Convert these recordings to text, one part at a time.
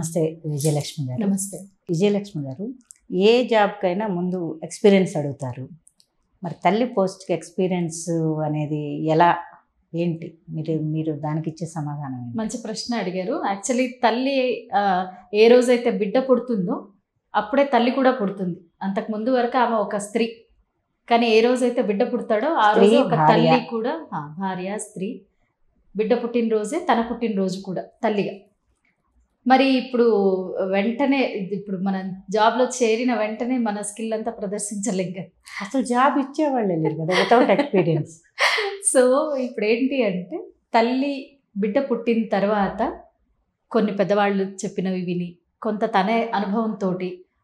నమస్తే విజయలక్ష్మి గారు. నమస్తే విజయలక్ష్మి గారు, ఏ జాబ్కైనా ముందు ఎక్స్పీరియన్స్ అడుగుతారు. మరి తల్లి పోస్ట్కి ఎక్స్పీరియన్స్ అనేది ఎలా, ఏంటి మీరు దానికి ఇచ్చే సమాధానం ఏంటి? మంచి ప్రశ్న అడిగారు. యాక్చువల్లీ తల్లి ఏ రోజైతే బిడ్డ పుడుతుందో అప్పుడే తల్లి కూడా పుడుతుంది. అంతకుముందు వరకు ఆమె ఒక స్త్రీ, కానీ ఏ రోజైతే బిడ్డ పుడతాడో ఆ రోజు ఒక తల్లి కూడా, భార్య, స్త్రీ. బిడ్డ పుట్టినరోజే తన పుట్టినరోజు కూడా తల్లిగా. మరి ఇప్పుడు వెంటనే ఇప్పుడు మనం జాబ్లో చేరిన వెంటనే మన స్కిల్ అంతా ప్రదర్శించలేం కదా. అసలు జాబ్ ఇచ్చేవాళ్ళు లేరు కదా వితౌట్ ఎక్స్పీరియన్స్. సో ఇప్పుడు ఏంటి అంటే, తల్లి బిడ్డ పుట్టిన తర్వాత కొన్ని పెద్దవాళ్ళు చెప్పినవి విని కొంత తనే అనుభవంతో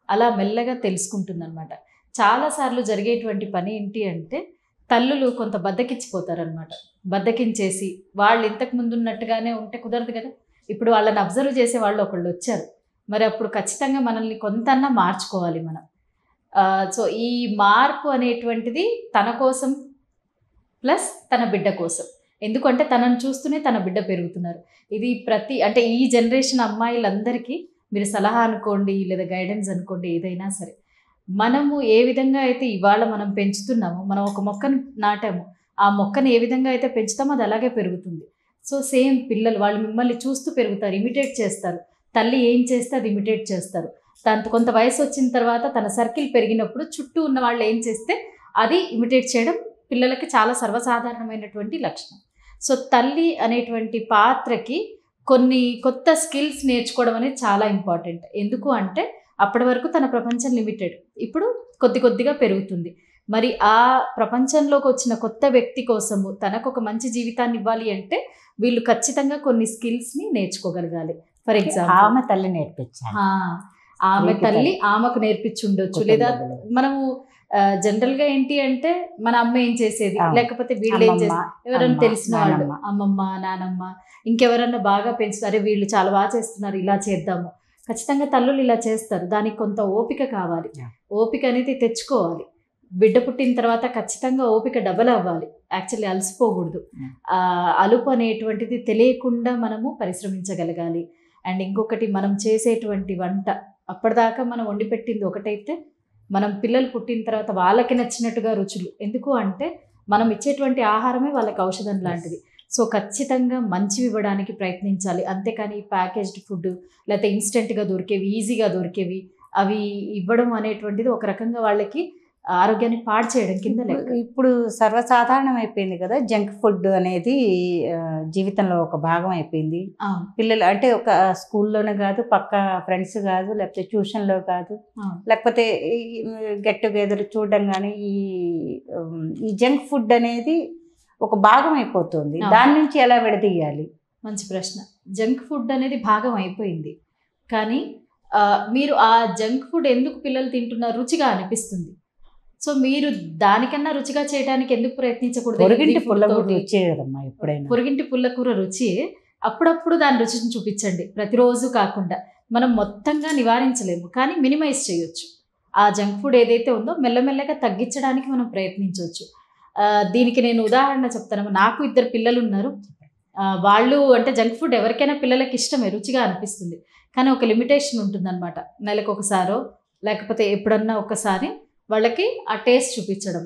అలా మెల్లగా తెలుసుకుంటుందన్నమాట. చాలాసార్లు జరిగేటువంటి పని ఏంటి అంటే, తల్లులు కొంత బద్దకిచ్చిపోతారనమాట. బద్దకించేసి వాళ్ళు ఇంతకు ముందు ఉన్నట్టుగానే ఉంటే కుదరదు కదా. ఇప్పుడు వాళ్ళని అబ్జర్వ్ చేసే వాళ్ళు ఒకళ్ళు వచ్చారు, మరి అప్పుడు ఖచ్చితంగా మనల్ని కొంతన్నా మార్చుకోవాలి మనం. సో ఈ మార్పు అనేటువంటిది తన కోసం ప్లస్ తన బిడ్డ కోసం. ఎందుకంటే తనను చూస్తూనే తన బిడ్డ పెరుగుతున్నారు. ఇది అంటే ఈ జనరేషన్ అమ్మాయిలందరికీ మీరు సలహా అనుకోండి లేదా గైడెన్స్ అనుకోండి, ఏదైనా సరే మనము ఏ విధంగా అయితే ఇవాళ మనం పెంచుతున్నామో, మనం ఒక మొక్కను నాటాము, ఆ మొక్కను ఏ విధంగా అయితే పెంచుతామో అది అలాగే పెరుగుతుంది. సో సేమ్ పిల్లలు వాళ్ళు మిమ్మల్ని చూస్తూ పెరుగుతారు, ఇమిటేట్ చేస్తారు. తల్లి ఏం చేస్తే అది ఇమిటేట్ చేస్తారు. తనతో కొంత వయసు వచ్చిన తర్వాత తన సర్కిల్ పెరిగినప్పుడు చుట్టూ ఉన్న వాళ్ళు ఏం చేస్తే అది ఇమిటేట్ చేయడం పిల్లలకి చాలా సర్వసాధారణమైనటువంటి లక్షణం. సో తల్లి అనేటువంటి పాత్రకి కొన్ని కొత్త స్కిల్స్ నేర్చుకోవడం అనేది చాలా ఇంపార్టెంట్. ఎందుకు అంటే అప్పటి వరకు తన ప్రపంచం లిమిటెడ్, ఇప్పుడు కొద్ది కొద్దిగా పెరుగుతుంది. మరి ఆ ప్రపంచంలోకి వచ్చిన కొత్త వ్యక్తి కోసము తనకు ఒక మంచి జీవితాన్ని ఇవ్వాలి అంటే వీళ్ళు ఖచ్చితంగా కొన్ని స్కిల్స్ని నేర్చుకోగలగాలి. ఫర్ ఎగ్జాంపుల్ ఆమె తల్లి నేర్పించాలి, ఆమె తల్లి ఆమెకు నేర్పించి ఉండొచ్చు. లేదా మనము జనరల్గా ఏంటి అంటే మన అమ్మ ఏం చేసేది, లేకపోతే వీళ్ళు ఏం చేసేది, ఎవరైనా తెలిసిన వాళ్ళు, అమ్మమ్మ, నానమ్మ, ఇంకెవరన్నా బాగా పెంచుతారే వీళ్ళు చాలా బాగా చేస్తున్నారు, ఇలా చేద్దాము. ఖచ్చితంగా తల్లులు ఇలా చేస్తారు. దానికి కొంత ఓపిక కావాలి, ఓపిక అనేది తెచ్చుకోవాలి. బిడ్డ పుట్టిన తర్వాత ఖచ్చితంగా ఓపిక డబల్ అవ్వాలి. యాక్చువల్లీ అలసిపోకూడదు. అలుపు అనేటువంటిది తెలియకుండా మనము పరిశ్రమించగలగాలి. అండ్ ఇంకొకటి, మనం చేసేటువంటి వంట అప్పటిదాకా మనం వండి పెట్టింది ఒకటైతే, మనం పిల్లలు పుట్టిన తర్వాత వాళ్ళకి నచ్చినట్టుగా రుచులు. ఎందుకు అంటే మనం ఇచ్చేటువంటి ఆహారమే వాళ్ళకి ఔషధం లాంటిది. సో ఖచ్చితంగా మంచివి ఇవ్వడానికి ప్రయత్నించాలి. అంతేకాని ప్యాకేజ్డ్ ఫుడ్ లేకపోతే ఇన్స్టెంట్గా దొరికేవి, ఈజీగా దొరికేవి అవి ఇవ్వడం అనేటువంటిది ఒక రకంగా వాళ్ళకి ఆరోగ్యాన్ని పాడు చేయడం కింద లెక్క. ఇప్పుడు సర్వసాధారణం అయిపోయింది కదా జంక్ ఫుడ్ అనేది, జీవితంలో ఒక భాగం అయిపోయింది. పిల్లలు అంటే ఒక స్కూల్లోనే కాదు, పక్క ఫ్రెండ్స్ కాదు, లేకపోతే ట్యూషన్లో కాదు, లేకపోతే గెట్ టుగెదర్ చూడడం కానీ, ఈ జంక్ ఫుడ్ అనేది ఒక భాగం అయిపోతుంది. దాని నుంచి ఎలా విడదీయాలి? మంచి ప్రశ్న. జంక్ ఫుడ్ అనేది భాగం అయిపోయింది, కానీ మీరు ఆ జంక్ ఫుడ్ ఎందుకు పిల్లలు తింటున్నారు, రుచిగా అనిపిస్తుంది. సో మీరు దానికన్నా రుచిగా చేయడానికి ఎందుకు ప్రయత్నించకూడదు? పొరుగింటి పుల్లకూర రుచి కదమ్మా, ఎప్పుడైనా పొరుగింటి పుల్లకూర రుచి అప్పుడప్పుడు దాని రుచిని చూపించండి, ప్రతిరోజు కాకుండా. మనం మొత్తంగా నివారించలేము, కానీ మినిమైజ్ చేయొచ్చు. ఆ జంక్ ఫుడ్ ఏదైతే ఉందో మెల్లమెల్లగా తగ్గించడానికి మనం ప్రయత్నించవచ్చు. దీనికి నేను ఉదాహరణ చెప్తాను. నాకు 2 పిల్లలు ఉన్నారు. వాళ్ళు అంటే జంక్ ఫుడ్ ఎవరికైనా పిల్లలకి ఇష్టమే, రుచిగా అనిపిస్తుంది, కానీ ఒక లిమిటేషన్ ఉంటుందన్నమాట. నెలకు ఒకసారో లేకపోతే ఎప్పుడన్నా ఒకసారి వాళ్ళకి ఆ టేస్ట్ చూపించడం.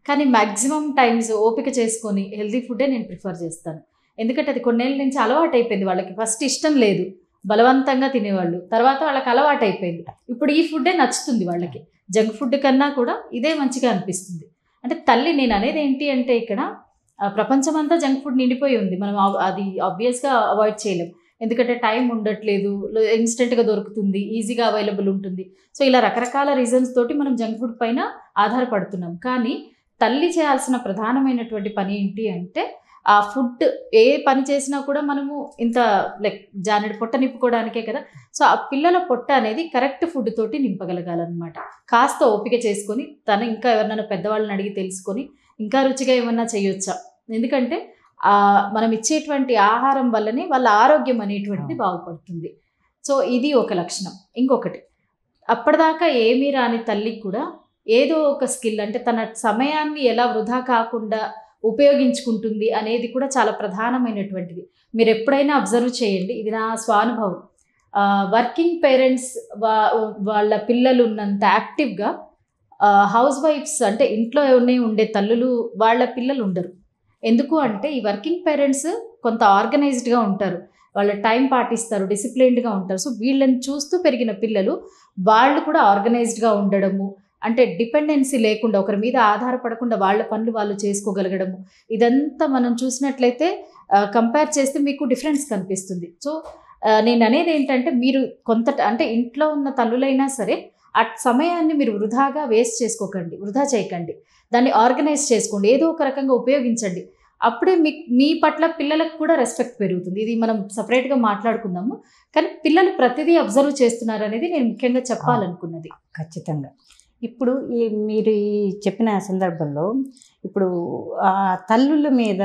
కానీ మ్యాక్సిమం టైమ్స్ ఓపిక చేసుకొని హెల్తీ ఫుడ్డే నేను ప్రిఫర్ చేస్తాను. ఎందుకంటే అది కొన్నేళ్ళ నుంచి అలవాటు అయిపోయింది వాళ్ళకి. ఫస్ట్ ఇష్టం లేదు, బలవంతంగా తినేవాళ్ళు, తర్వాత వాళ్ళకి అలవాటు అయిపోయింది. ఇప్పుడు ఈ ఫుడ్డే నచ్చుతుంది వాళ్ళకి. జంక్ ఫుడ్ కన్నా కూడా ఇదే మంచిగా అనిపిస్తుంది. అంటే తల్లి, నేను అనేది ఏంటి అంటే, ఇక్కడ ప్రపంచమంతా జంక్ ఫుడ్ నిండిపోయి ఉంది. మనం అది ఆబ్వియస్గా అవాయిడ్ చేయలేం, ఎందుకంటే టైం ఉండట్లేదు, ఇన్స్టెంట్గా దొరుకుతుంది, ఈజీగా అవైలబుల్ ఉంటుంది. సో ఇలా రకరకాల రీజన్స్ తోటి మనం జంక్ ఫుడ్ పైన ఆధారపడుతున్నాం. కానీ తల్లి చేయాల్సిన ప్రధానమైనటువంటి పని ఏంటి అంటే, ఆ ఫుడ్ ఏ పని చేసినా కూడా మనము ఇంత జానెడు పొట్ట నింపుకోవడానికే కదా. సో ఆ పిల్లల పొట్ట అనేది కరెక్ట్ ఫుడ్ తోటి నింపగలగాలన్నమాట. కాస్త ఓపిక చేసుకొని, ఇంకా ఎవరినైనా పెద్దవాళ్ళని అడిగి తెలుసుకొని ఇంకా రుచిగా ఏమన్నా చేయొచ్చా. ఎందుకంటే మనం ఇచ్చేటువంటి ఆహారం వల్లనే వాళ్ళ ఆరోగ్యం అనేటువంటిది బాగుపడుతుంది. సో ఇది ఒక లక్షణం. ఇంకొకటి, అప్పటిదాకా ఏమీ రాని తల్లికి కూడా ఏదో ఒక స్కిల్, అంటే తన సమయాన్ని ఎలా వృధా కాకుండా ఉపయోగించుకుంటుంది అనేది కూడా చాలా ప్రధానమైనటువంటిది. మీరు ఎప్పుడైనా అబ్జర్వ్ చేయండి, ఇది నా స్వానుభవం. వర్కింగ్ పేరెంట్స్ వాళ్ళ పిల్లలు ఉన్నంత యాక్టివ్గా హౌస్ వైఫ్స్ అంటే ఇంట్లోనే ఉండే తల్లులు వాళ్ళ పిల్లలు ఉండరు. ఎందుకు అంటే ఈ వర్కింగ్ పేరెంట్స్ కొంత ఆర్గనైజ్డ్గా ఉంటారు, వాళ్ళ టైం పాటిస్తారు, డిసిప్లైన్డ్గా ఉంటారు. సో వీళ్ళని చూస్తూ పెరిగిన పిల్లలు వాళ్ళు కూడా ఆర్గనైజ్డ్గా ఉండడము, అంటే డిపెండెన్సీ లేకుండా ఒకరి మీద ఆధారపడకుండా వాళ్ళ పనులు వాళ్ళు చేసుకోగలగడము, ఇదంతా మనం చూసినట్లయితే కంపేర్ చేస్తే మీకు డిఫరెన్స్ కనిపిస్తుంది. సో నేను అనేది ఏంటంటే మీరు కొంత అంటే ఇంట్లో ఉన్న తల్లులైనా సరే ఆ సమయాన్ని మీరు వృధాగా వేస్ట్ చేసుకోకండి, వృధా చేయకండి, దాన్ని ఆర్గనైజ్ చేసుకోండి, ఏదో ఒక రకంగా ఉపయోగించండి. అప్పుడే మీ పట్ల పిల్లలకు కూడా రెస్పెక్ట్ పెరుగుతుంది. ఇది మనం సపరేట్గా మాట్లాడుకుందాము, కానీ పిల్లలు ప్రతిదీ అబ్జర్వ్ చేస్తున్నారు అనేది నేను ముఖ్యంగా చెప్పాలనుకున్నది. ఖచ్చితంగా. ఇప్పుడు మీరు చెప్పిన సందర్భంలో ఇప్పుడు తల్లుల మీద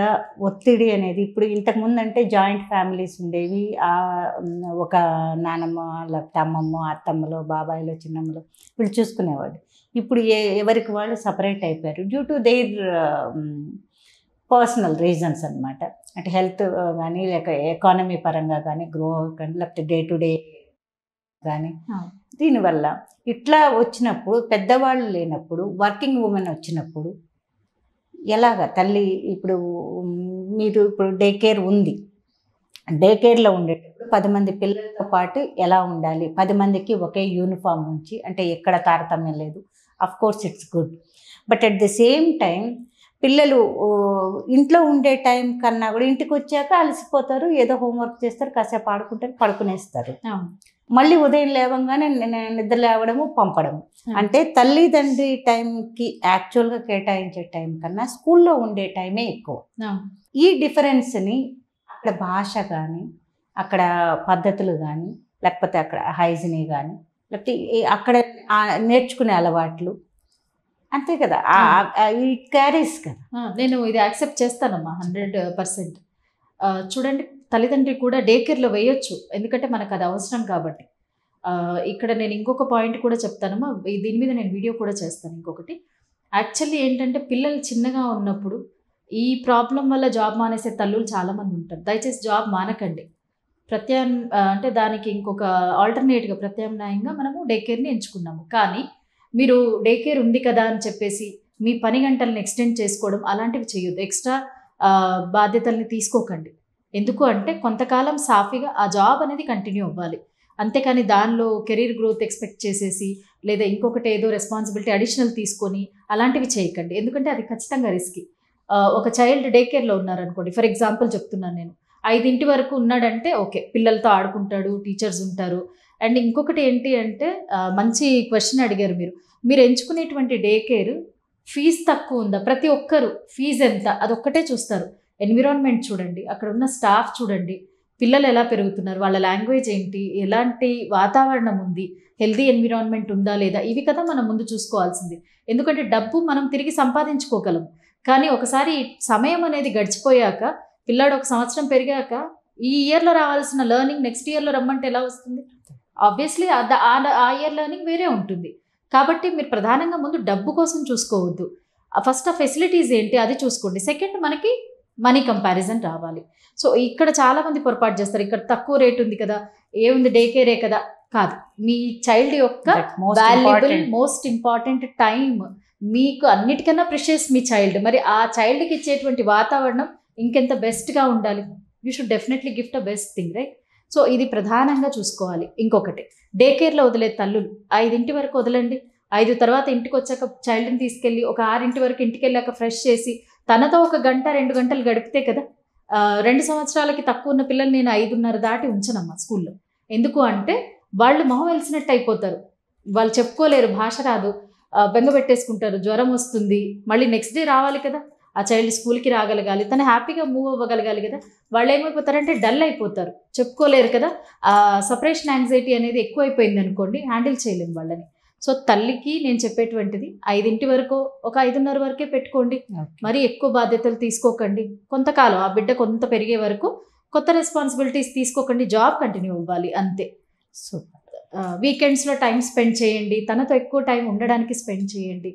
ఒత్తిడి అనేది, ఇప్పుడు ఇంతకుముందు అంటే జాయింట్ ఫ్యామిలీస్ ఉండేవి, ఒక నానమ్మ లేకపోతే అమ్మమ్మ, అత్తమ్మలో, బాబాయిలో, చిన్నమ్మలో వీళ్ళు చూసుకునేవాడు. ఇప్పుడు ఎవరికి వాళ్ళు సపరేట్ అయిపోయారు due to their personal reasons అనమాట. అంటే హెల్త్ కానీ, లేక ఎకానమీ పరంగా కానీ, గ్రో కానీ, లేకపోతే డే టు డే కానీ, దీనివల్ల ఇట్లా వచ్చినప్పుడు పెద్దవాళ్ళు లేనప్పుడు, వర్కింగ్ ఉమెన్ వచ్చినప్పుడు ఎలాగ తల్లి ఇప్పుడు మీరు ఇప్పుడు డే కేర్ ఉంది, డే కేర్లో ఉండేటప్పుడు 10 మంది పిల్లలతో పాటు ఎలా ఉండాలి, 10 మందికి ఒకే యూనిఫామ్ ఉంచి, అంటే ఎక్కడ తారతమ్యం లేదు, of course it's good. But at the same time పిల్లలు ఇంట్లో ఉండే టైం కన్నా కూడా ఇంటికి వచ్చాక అలసిపోతారు, ఏదో హోంవర్క్ చేస్తారు, కాసేపు ఆడుకుంటారు, పడుకునేస్తారు. మళ్ళీ ఉదయం లేవగానే నిద్ర లేవడము, పంపడము. అంటే తల్లిదండ్రి టైంకి యాక్చువల్గా కేటాయించే టైం కన్నా స్కూల్లో ఉండే టైమే ఎక్కువ. ఈ డిఫరెన్స్ని అక్కడ భాష కానీ, అక్కడ పద్ధతులు కానీ, లేకపోతే అక్కడ హైజీని కానీ, లేకపోతే అక్కడ నేర్చుకునే అలవాట్లు, అంతే కదా, ఇట్ క్యారీస్ కదా. నేను ఇది యాక్సెప్ట్ చేస్తానమ్మా 100%. చూడండి, తల్లిదండ్రి కూడా డే కేర్లో వేయొచ్చు, ఎందుకంటే మనకు అది అవసరం కాబట్టి. ఇక్కడ నేను ఇంకొక పాయింట్ కూడా చెప్తానమ్మా, దీని మీద నేను వీడియో కూడా చేస్తాను. ఇంకొకటి యాక్చువల్లీ ఏంటంటే పిల్లలు చిన్నగా ఉన్నప్పుడు ఈ ప్రాబ్లం వల్ల జాబ్ మానేసే తల్లులు చాలామంది ఉంటారు. దయచేసి జాబ్ మానకండి. అంటే దానికి ఇంకొక ఆల్టర్నేట్గా ప్రత్యామ్నాయంగా మనము డే కేర్ని ఎంచుకున్నాము. కానీ మీరు డే కేర్ ఉంది కదా అని చెప్పేసి మీ పని గంటలను ఎక్స్టెండ్ చేసుకోవడం అలాంటివి చేయొద్దు. ఎక్స్ట్రా బాధ్యతల్ని తీసుకోకండి. ఎందుకు అంటే కొంతకాలం సాఫీగా ఆ జాబ్ అనేది కంటిన్యూ అవ్వాలి, అంతేకాని దానిలో కెరీర్ గ్రోత్ ఎక్స్పెక్ట్ చేసేసి లేదా ఇంకొకటి ఏదో రెస్పాన్సిబిలిటీ అడిషనల్ తీసుకొని అలాంటివి చేయకండి. ఎందుకంటే అది ఖచ్చితంగా రిస్కీ. ఒక చైల్డ్ డే కేర్లో ఉన్నారనుకోండి, ఫర్ ఎగ్జాంపుల్ చెప్తున్నాను నేను, 5 వరకు ఉన్నాడంటే ఓకే, పిల్లలతో ఆడుకుంటాడు, టీచర్స్ ఉంటారు. అండ్ ఇంకొకటి ఏంటి అంటే మంచి క్వశ్చన్ అడిగారు మీరు ఎంచుకునేటువంటి డే కేర్ ఫీజు తక్కువ ఉందా, ప్రతి ఒక్కరు ఫీజు ఎంత అదొక్కటే చూస్తారు. ఎన్విరాన్మెంట్ చూడండి, అక్కడ ఉన్న స్టాఫ్ చూడండి, పిల్లలు ఎలా పెరుగుతున్నారు, వాళ్ళ లాంగ్వేజ్ ఏంటి, ఎలాంటి వాతావరణం ఉంది, హెల్దీ ఎన్విరాన్మెంట్ ఉందా లేదా, ఇవి కదా మనం ముందు చూసుకోవాల్సింది. ఎందుకంటే డబ్బు మనం తిరిగి సంపాదించుకోగలం, కానీ ఒకసారి సమయం అనేది గడిచిపోయాక, పిల్లాడు 1 సంవత్సరం పెరిగాక ఈ ఇయర్లో రావాల్సిన లెర్నింగ్ నెక్స్ట్ ఇయర్లో రమ్మంటే ఎలా వస్తుంది? ఆబ్వియస్లీ ఆ ఇయర్ లెర్నింగ్ వేరే ఉంటుంది. కాబట్టి మీరు ప్రధానంగా ముందు డబ్బు కోసం చూసుకోవద్దు. ఫస్ట్ ఆ ఫెసిలిటీస్ ఏంటి అది చూసుకోండి. సెకండ్ మనకి మనీ కంపారిజన్ రావాలి. సో ఇక్కడ చాలామంది పొరపాటు చేస్తారు, ఇక్కడ తక్కువ రేట్ ఉంది కదా, ఏముంది డే కేరే కదా, కాదు. మీ చైల్డ్ యొక్క వాల్యుబుల్ మోస్ట్ ఇంపార్టెంట్ టైం, మీకు అన్నిటికన్నా ప్రిషియస్ మీ చైల్డ్. మరి ఆ చైల్డ్కి ఇచ్చేటువంటి వాతావరణం ఇంకెంత బెస్ట్గా ఉండాలి. You should definitely gift a best thing, right? So ఇది ప్రధానంగా చూసుకోవాలి. ఇంకొకటి, డే కేర్లో వదిలే తల్లులు 5 వరకు వదలండి. 5 తర్వాత ఇంటికి వచ్చాక చైల్డ్ని తీసుకెళ్ళి ఒక 6 వరకు ఇంటికి వెళ్ళాక ఫ్రెష్ చేసి తనతో 1 గంట 2 గంటలు గడిపితే కదా. 2 సంవత్సరాలకి తక్కువ ఉన్న పిల్లలు నేను 5:30 దాటి ఉంచనమ్మా స్కూల్లో. ఎందుకు అంటే వాళ్ళు మొహం వెలిసినట్టు అయిపోతారు, వాళ్ళు చెప్పుకోలేరు, భాష రాదు, బెంగ పెట్టేసుకుంటారు, జ్వరం వస్తుంది, మళ్ళీ నెక్స్ట్ డే రావాలి కదా, ఆ చైల్డ్ స్కూల్కి రాగలగాలి, తను హ్యాపీగా మూవ్ అవ్వగలగాలి కదా. వాళ్ళు ఏమైపోతారంటే డల్ అయిపోతారు, చెప్పుకోలేరు కదా. సపరేషన్ యాంగ్జైటీ అనేది ఎక్కువైపోయింది అనుకోండి, హ్యాండిల్ చేయలేము వాళ్ళని. సో తల్లికి నేను చెప్పేటువంటిది 5 వరకు, ఒక 5:30 వరకే పెట్టుకోండి, మరి ఎక్కువ బాధ్యతలు తీసుకోకండి. కొంతకాలం ఆ బిడ్డ కొంత పెరిగే వరకు కొత్త రెస్పాన్సిబిలిటీస్ తీసుకోకండి, జాబ్ కంటిన్యూ అవ్వాలి అంతే. సో వీకెండ్స్లో టైం స్పెండ్ చేయండి, తనతో ఎక్కువ టైం ఉండడానికి స్పెండ్ చేయండి.